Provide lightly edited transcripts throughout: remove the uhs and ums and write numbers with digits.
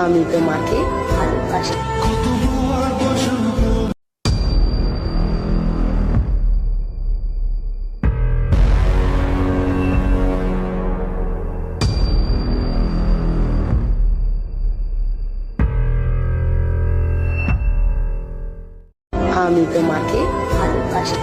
আমি তোমাকে ভালোবাসি। আমি তোমাকে ভালোবাসি।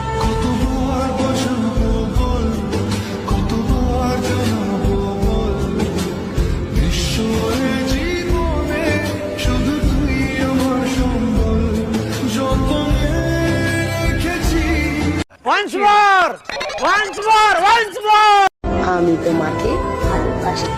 Once more! Once more! Once more! আমি তোমাকে ভালোবাসি।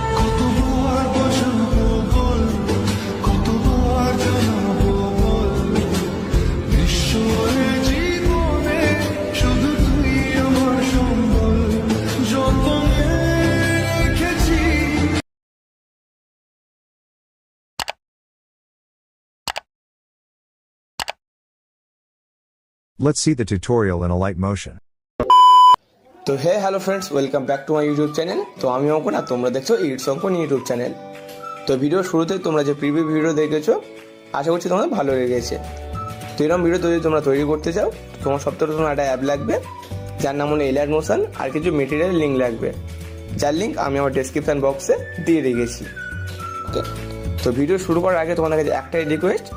Let's see the tutorial in a light motion. তো hello friends, welcome back to my YouTube channel. তো আমি অঙ্কন আর তোমরা দেখছো ইটস অঙ্কন ইউটিউব চ্যানেল। তো ভিডিওর শুরুতে তোমরা যে প্রিভিউ ভিডিও দেখেছো, আশা করছি তোমাদের ভালো লেগেছে। তো এরকম ভিডিও যদি তোমরা তৈরি করতে চাও, তোমার সপ্তাহে তোমার একটা অ্যাপ লাগবে যার নাম হলো এলাইট মোশন, আর কিছু মেটেরিয়াল লিঙ্ক লাগবে, যার লিঙ্ক আমি আমার ডেসক্রিপশন বক্সে দিয়ে রেখেছি। ওকে, তো ভিডিও শুরু করার আগে তোমাদের কাছে একটাই রিকোয়েস্ট,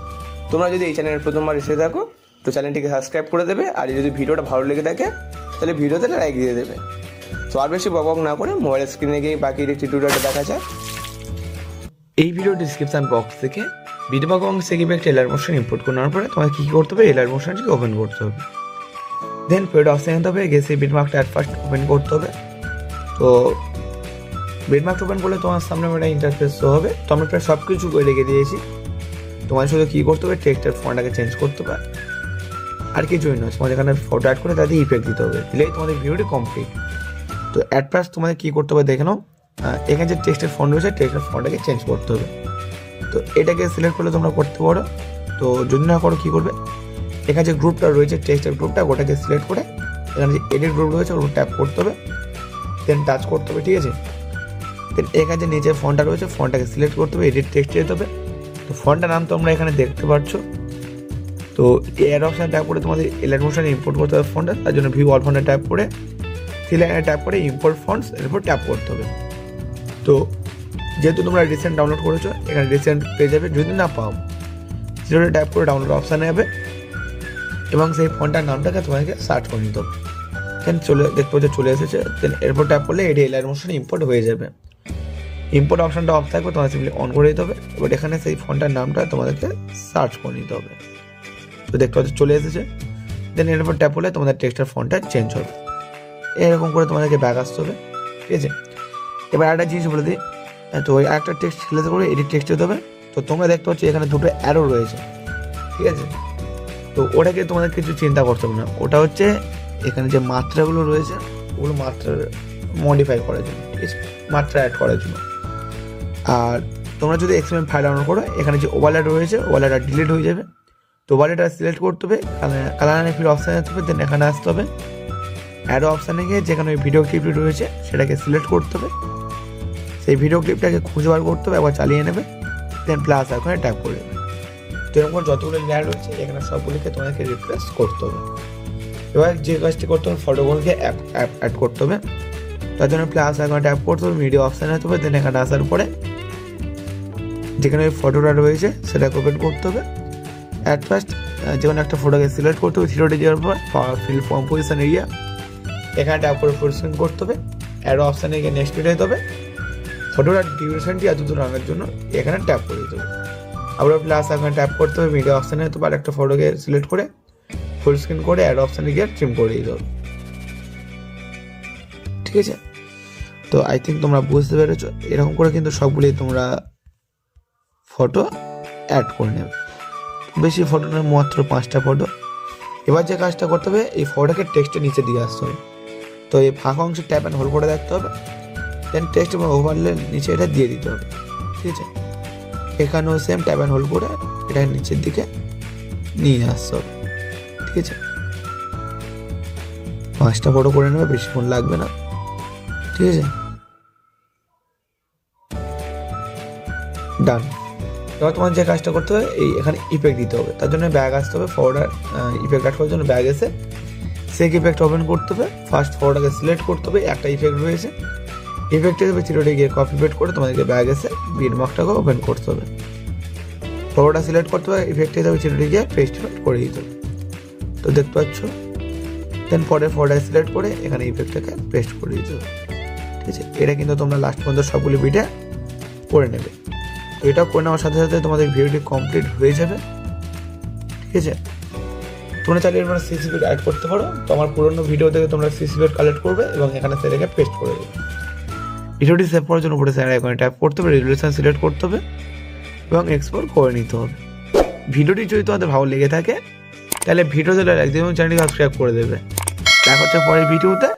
তোমরা যদি এই চ্যানেলে প্রথমবার এসে থাকো তো চ্যানেলটিকে সাবস্ক্রাইব করে দেবে, আর যদি ভিডিওটা ভালো লেগে থাকে তাহলে ভিডিওতে লাইক দিয়ে দেবে। তো আর বেশি বক না করে মোবাইল স্ক্রিনে গিয়ে বাকি টিউটোরিয়ালটা দেখা যায়। এই ভিডিও ডিসক্রিপশন বক্স থেকে বিটবাক অংশ থেকে একটা এলার মোশন ইম্পোর্ট করার পরে তোমাকে কী করতে হবে, এলার মোশনটিকে ওপেন করতে হবে। দেন পেড অপশন নিতে হবে, গিয়ে সেই বিটমার্কটা অ্যাট ফার্স্ট ওপেন করতে হবে। তো বিটমার্ক ওপেন করলে তোমার সামনে একটা ইন্টারফেস শো হবে। তো আমি প্রায় সব কিছু করে রেখে দিয়েছি। তোমার শুধু কী করতে হবে, টেক্সটের ফন্টটাকে চেঞ্জ করতে হবে, আর কিছুই নয়। তোমাদের এখানে ফটো অ্যাড করে তাদের ইফেক্ট দিতে হবে, দিলেই তোমাদের ভিডিওটি কমপ্লিট। তো অ্যাট ফার্স্ট তোমাদের কী করতে হবে দেখে নাও, এখানে যে টেক্সটের ফন্ট রয়েছে টেক্সটের ফন্টটাকে চেঞ্জ করতে হবে। তো এটাকে সিলেক্ট করলে তোমরা করতে পারো। তো যদি না করো কী করবে, এখানে যে গ্রুপটা রয়েছে টেক্সটের গ্রুপটা, ওটাকে সিলেক্ট করে এখানে যে এডিট গ্রুপ রয়েছে ওটা ট্যাপ করতে হবে, দেন টাচ করতে হবে, ঠিক আছে। দেন এখানে যে নিচে ফন্টটা রয়েছে ফন্টটাকে সিলেক্ট করতে হবে, এডিট টেক্সটে যেতে হবে। তো ফন্টটার নাম তোমরা এখানে দেখতে পাচ্ছ। তো এর অপশানে ট্যাপ করে তোমাদের এলাইট মোশন ইম্পোর্ট করতে হবে ফন্টটা, তার জন্য ভিউ অল ফন্টে ট্যাপ করে সিলেক্টে ট্যাপ করে ইম্পোর্ট ফন্টস এরপর ট্যাপ করতে হবে। তো যেহেতু তোমরা রিসেন্ট ডাউনলোড করেছো, এখানে রিসেন্ট পেয়ে যাবে। যদি না পাও সেটা ট্যাপ করে ডাউনলোড অপশানে যাবে এবং সেই ফন্টটার নামটাকে তোমাকে সার্চ করে নিতে হবে। দেন দেখতে পাচ্ছ চলে এসেছে। দেন এরপর ট্যাপ করলে এটি এলাইট মোশন ইম্পোর্ট হয়ে যাবে। ইম্পোর্ট অপশানটা অফ থাকবে, তোমাদের সিম্পলি অন করে দিতে হবে। এবার এখানে সেই ফন্টটার নামটা তোমাদেরকে সার্চ করে নিতে হবে। তো দেখতে পাচ্ছ চলে এসেছে। দেন এর উপর ট্যাপ করলে তোমাদের টেক্সটের ফন্টটা চেঞ্জ হবে। এরকম করে তোমাদেরকে ব্যাক আসতে হবে, ঠিক আছে। এবার একটা জিনিস বলে দিই, তো ওই একটা টেক্সট সিলেক্ট করে এডিট টেক্সট হতে হবে। তো তোমরা দেখতে পাচ্ছ এখানে দুটো অ্যারো রয়েছে, ঠিক আছে। তো ওটাকে তোমাদের কিছু চিন্তা করতে হবে না, ওটা হচ্ছে এখানে যে মাত্রাগুলো রয়েছে ওগুলো মাত্রা মডিফাই করার জন্য, ঠিক আছে, মাত্রা অ্যাড করার জন্য। আর তোমরা যদি এক্সএমএল ফাইল ডাউনলোড করো, এখানে যে ওভারল্যাপ রয়েছে ওভারল্যাপটা ডিলিট হয়ে যাবে। তো ওভারল্যাপটা সিলেক্ট করতে হবে, কালার ফিল অপশানে যেতে হবে। দেন এখানে আসতে হবে, অ্যারো অপশানে গিয়ে যেখানে ওই ভিডিও ক্লিপটি রয়েছে সেটাকে সিলেক্ট করতে হবে। সেই ভিডিও ক্লিপটাকে খুঁজে বার করতে হবে, একবার চালিয়ে নেবে। দেন প্লাস ওখানে ট্যাপ করে দেবে। তো এরকম যতগুলো লেয়ার রয়েছে এখানে সবগুলিকে তোমাদেরকে রিপ্লেস করতে হবে। এবার যে কাজটি করতে হবে, ফটোগুলোকে অ্যাড করতে হবে। তার জন্য প্লাস এখন ট্যাপ করতে হবে, মিডিয়া অপশানে আসতে হবে। দেন এখানে আসার পরে যেখানে ওই ফটোটা রয়েছে সেটাকে ওপেন করতে হবে। অ্যাট ফার্স্ট যে কোনো একটা ফটোকে সিলেক্ট করতে হবে, থ্রিডি যাওয়ার পর ফিল কম্পোজিশন এরিয়া এখানে ট্যাপ করে ফুল স্ক্রিন করতে হবে। অ্যারো অপশানে গিয়ে নেক্সট যেতে হবে। ফটোটার ডিউরেশনটি এতদূর আনার জন্য এখানে ট্যাপ করে দিতে হবে। আবার প্লাস এখানে ট্যাপ করতে হবে, মিডিয়া অপশানে হতে পারে একটা ফটোকে সিলেক্ট করে ফুল স্ক্রিন করে অ্যারো অপশানে গিয়ে ট্রিম করে দিতে হবে, ঠিক আছে। তো আই থিঙ্ক তোমরা বুঝতে পেরেছো। এরকম করে কিন্তু সবগুলি তোমরা ফটো অ্যাড করে নেবে। বেশি ফটো নয়, মাত্র 5টা ফটো। এবার যে কাজটা করতে হবে, এই ফটোকে টেক্সটের নিচে দিয়ে আসতে হবে। তো এই ফাঁকা অংশে ট্যাপ অ্যান্ড হোল্ড করে রাখতে হবে। দেন টেক্সট এবং ওভারলে নিচে এটা দিয়ে দিতে হবে, ঠিক আছে। এখানেও সেম ট্যাপ অ্যান্ড হোল্ড করে এটা নিচের দিকে নিয়ে আসতে হবে, ঠিক আছে। 5টা ফটো করে নেবে, বেশিক্ষণ লাগবে না, ঠিক আছে। ডান। এবার তোমার যে কাজটা করতে হবে এই এখানে ইফেক্ট দিতে হবে, তার জন্য ব্যাগ আসতে হবে, ফরওয়ার্ডার ইফেক্ট অ্যাড করার জন্য ব্যাগ এসে সেক ইফেক্ট ওপেন করতে হবে, ফার্স্ট ফরওয়ার্ডারকে সিলেক্ট করতে হবে, একটা ইফেক্ট রয়েছে ইফেক্টে দেবে চিরোটে গিয়ে কপি পেস্ট করে তোমাদেরকে ব্যাগ এসে বিটমার্কটাকে ওপেন করতে হবে, ফরওয়ার্ডার সিলেক্ট করতে হবে, ইফেক্টে দেবে চিরোটে গিয়ে পেস্ট করে দিতে হবে। তো দেখতে পাচ্ছ, দেন পরে ফরওয়ার্ডার সিলেক্ট করে এখানে ইফেক্টটাকে পেস্ট করে দিতে হবে। ঠিক আছে, এটা কিন্তু তোমরা লাস্ট পর্যন্ত সবগুলি বিটে করে নেবে। তো এটা করে নেওয়ার সাথে সাথে তোমাদের ভিডিওটি কমপ্লিট হয়ে যাবে। ঠিক আছে, তোমরা চাইলে এবার সিসি বিট অ্যাড করতে পারো। তো আমার পুরোনো ভিডিও থেকে তোমরা সিসি বিট কালেক্ট করবে এবং এখানে সেটাকে পেস্ট করে দেবে। ভিডিওটি সেভ করার জন্য উপরে শেয়ার আইকনে ট্যাপ করতে হবে, রেজুলেশন সিলেক্ট করতে হবে এবং এক্সপোর্ট করে নিতে হবে। ভিডিওটি যদি তোমাদের ভালো লেগে থাকে তাহলে ভিডিওতে লাইক দিয়ে চ্যানেলটি সাবস্ক্রাইব করে দেবে। দেখা হচ্ছে পরের ভিডিওতে।